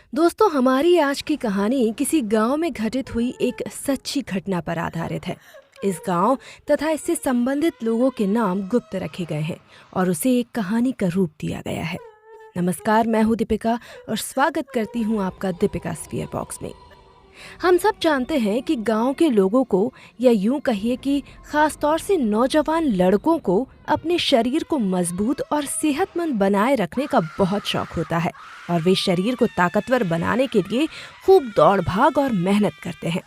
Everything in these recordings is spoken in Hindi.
दोस्तों, हमारी आज की कहानी किसी गांव में घटित हुई एक सच्ची घटना पर आधारित है। इस गांव तथा इससे संबंधित लोगों के नाम गुप्त रखे गए हैं और उसे एक कहानी का रूप दिया गया है। नमस्कार, मैं हूं दीपिका और स्वागत करती हूं आपका दीपिका स्फीयर बॉक्स में। हम सब जानते हैं कि गांव के लोगों को, या यूं कहिए कि खास तौर से नौजवान लड़कों को, अपने शरीर को मजबूत और सेहतमंद बनाए रखने का बहुत शौक होता है और वे शरीर को ताकतवर बनाने के लिए खूब दौड़ भाग और मेहनत करते हैं।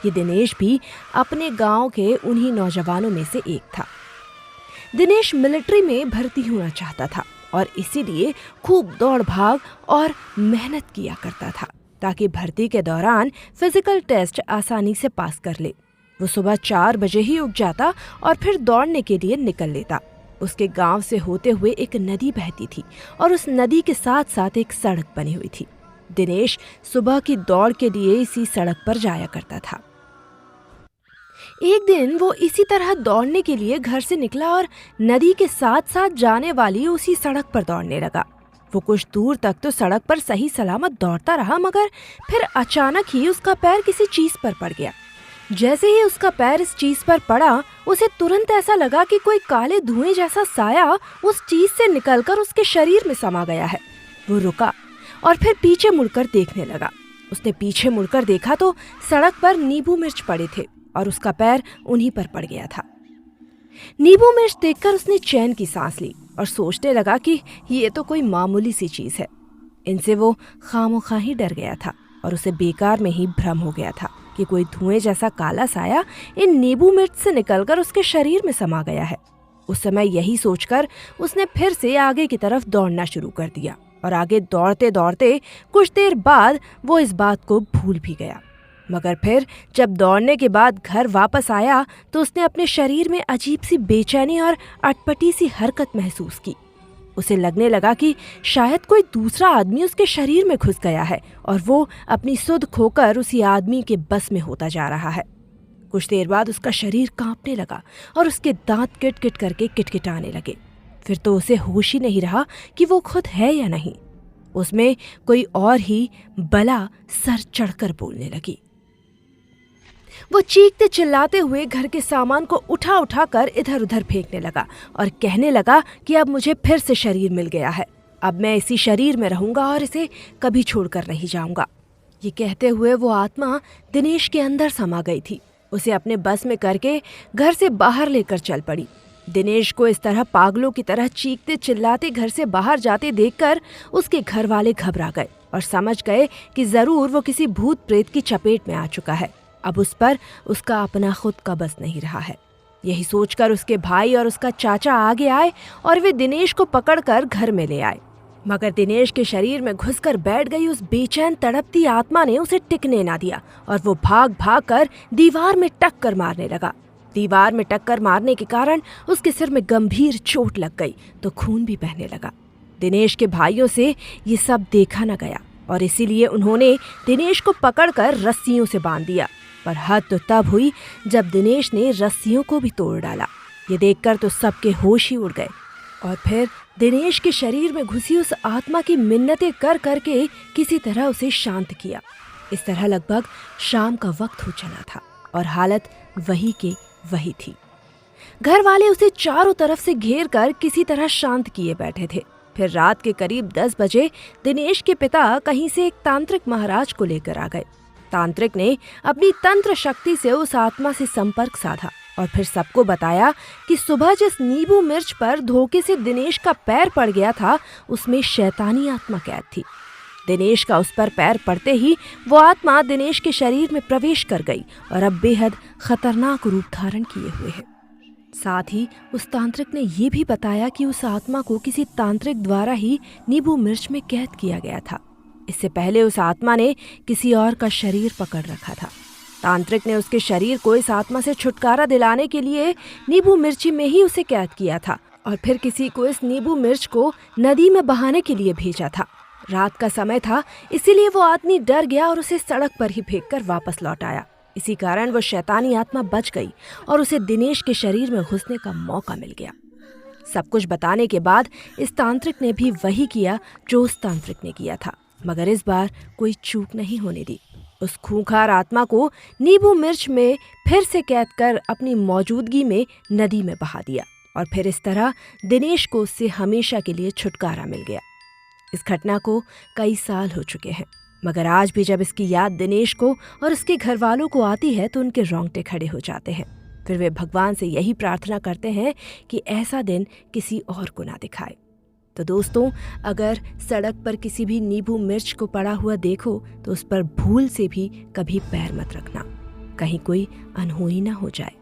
ये दिनेश भी अपने गांव के उन्हीं नौजवानों में से एक था। दिनेश मिलिट्री में भर्ती होना चाहता था और इसीलिए खूब दौड़ भाग और मेहनत किया करता था ताकि भर्ती के दौरान फिजिकल टेस्ट आसानी से पास कर ले। वो सुबह 4 बजे ही उठ जाता और फिर दौड़ने के लिए निकल लेता। उसके गांव से होते हुए एक नदी बहती थी और उस नदी के साथ साथ एक सड़क बनी हुई थी। दिनेश सुबह की दौड़ के लिए इसी सड़क पर जाया करता था। एक दिन वो इसी तरह दौड़ने के लिए घर से निकला और नदी के साथ साथ जाने वाली उसी सड़क पर दौड़ने लगा। वो कुछ दूर तक तो सड़क पर सही सलामत दौड़ता रहा, मगर फिर अचानक ही उसका पैर किसी चीज पर पड़ गया। जैसे ही उसका पैर इस चीज पर पड़ा, उसे तुरंत ऐसा लगा कि कोई काले धुएं जैसा साया उस चीज से निकलकर उसके शरीर में समा गया है। वो रुका और फिर पीछे मुड़कर देखने लगा। उसने पीछे मुड़कर देखा तो सड़क पर नींबू मिर्च पड़े थे और उसका पैर उन्हीं पर पड़ गया था। नींबू मिर्च देखकर उसने चैन की सांस ली और सोचने लगा कि ये तो कोई मामूली सी चीज है। इनसे वो खामोखा ही डर गया था और उसे बेकार में ही भ्रम हो गया था कि कोई धुएं जैसा काला साया इन नींबू मिर्च से निकलकर उसके शरीर में समा गया है। उस समय यही सोचकर उसने फिर से आगे की तरफ दौड़ना शुरू कर दिया और आगे दौड़ते दौड़ते कुछ देर बाद वो इस बात को भूल भी गया। मगर फिर जब दौड़ने के बाद घर वापस आया तो उसने अपने शरीर में अजीब सी बेचैनी और अटपटी सी हरकत महसूस की। उसे लगने लगा कि शायद कोई दूसरा आदमी उसके शरीर में घुस गया है और वो अपनी सुध खोकर उसी आदमी के बस में होता जा रहा है। कुछ देर बाद उसका शरीर कांपने लगा और उसके दांत किट किट करके किटकिटाने लगे। फिर तो उसे होश ही नहीं रहा कि वो खुद है या नहीं। उसमें कोई और ही बला सर चढ़कर बोलने लगी। वो चीखते चिल्लाते हुए घर के सामान को उठा उठा कर इधर उधर फेंकने लगा और कहने लगा कि अब मुझे फिर से शरीर मिल गया है। अब मैं इसी शरीर में रहूंगा और इसे कभी छोड़कर नहीं जाऊंगा। ये कहते हुए वो आत्मा दिनेश के अंदर समा गई थी। उसे अपने बस में करके घर से बाहर लेकर चल पड़ी। दिनेश को इस तरह पागलों की तरह चीखते चिल्लाते घर से बाहर जाते देखकर उसके घर वाले घबरा गए और समझ गए कि जरूर वो किसी भूत प्रेत की चपेट में आ चुका है। अब उस पर उसका अपना खुद का बस नहीं रहा है। यही सोचकर उसके भाई और उसका चाचा आगे आए और वे दिनेश को पकड़कर घर में ले आए। मगर दिनेश के शरीर में घुसकर बैठ गई उस बेचैन तड़पती आत्मा ने उसे टिकने ना दिया और वो भाग भाग कर दीवार में टक्कर मारने लगा। दीवार में टक्कर मारने के कारण उसके सिर में गंभीर चोट लग गई तो खून भी बहने लगा। दिनेश के भाइयों से ये सब देखा न गया और इसीलिए उन्होंने दिनेश को पकड़कर रस्सियों से बांध दिया। पर हद तो तब हुई जब दिनेश ने रस्सियों को भी तोड़ डाला। ये देखकर तो सबके होश ही उड़ गए और फिर दिनेश के शरीर में घुसी उस आत्मा की मिन्नतें कर करके किसी तरह उसे शांत किया। इस तरह लगभग शाम का वक्त हो चला था और हालत वही के वही थी। घर वाले उसे चारों तरफ से घेर कर किसी तरह शांत किए बैठे थे। फिर रात के करीब 10 बजे दिनेश के पिता कहीं से एक तांत्रिक महाराज को लेकर आ गए। तांत्रिक ने अपनी तंत्र शक्ति से उस आत्मा से संपर्क साधा और फिर सबको बताया कि सुबह जिस नींबू मिर्च पर धोखे से दिनेश का पैर पड़ गया था, उसमें शैतानी आत्मा कैद थी। दिनेश का उस पर पैर पड़ते ही वो आत्मा दिनेश के शरीर में प्रवेश कर गई और अब बेहद खतरनाक रूप धारण किए हुए है। साथ ही उस तांत्रिक ने ये भी बताया कि उस आत्मा को किसी तांत्रिक द्वारा ही नींबू मिर्च में कैद किया गया था। इससे पहले उस आत्मा ने किसी और का शरीर पकड़ रखा था। तांत्रिक ने उसके शरीर को इस आत्मा से छुटकारा दिलाने के लिए नींबू मिर्ची में ही उसे कैद किया था और फिर किसी को इस नींबू मिर्च को नदी में बहाने के लिए भेजा था। रात का समय था, इसीलिए वो आदमी डर गया और उसे सड़क पर ही फेंककर वापस लौट आया। इसी कारण वो शैतानी आत्मा बच गई और उसे दिनेश के शरीर में घुसने का मौका मिल गया। सब कुछ बताने के बाद इस तांत्रिक ने भी वही किया जो उस तांत्रिक ने किया था। मगर इस बार कोई चूक नहीं होने दी। उस खूंखार आत्मा को नींबू मिर्च में फिर से कैद कर अपनी मौजूदगी में नदी में बहा दिया और फिर इस तरह दिनेश को उससे हमेशा के लिए छुटकारा मिल गया। इस घटना को कई साल हो चुके हैं, मगर आज भी जब इसकी याद दिनेश को और उसके घर वालों को आती है तो उनके रोंगटे खड़े हो जाते हैं। फिर वे भगवान से यही प्रार्थना करते हैं कि ऐसा दिन किसी और को ना दिखाए। तो दोस्तों, अगर सड़क पर किसी भी नींबू मिर्च को पड़ा हुआ देखो तो उस पर भूल से भी कभी पैर मत रखना, कहीं कोई अनहोनी ना हो जाए।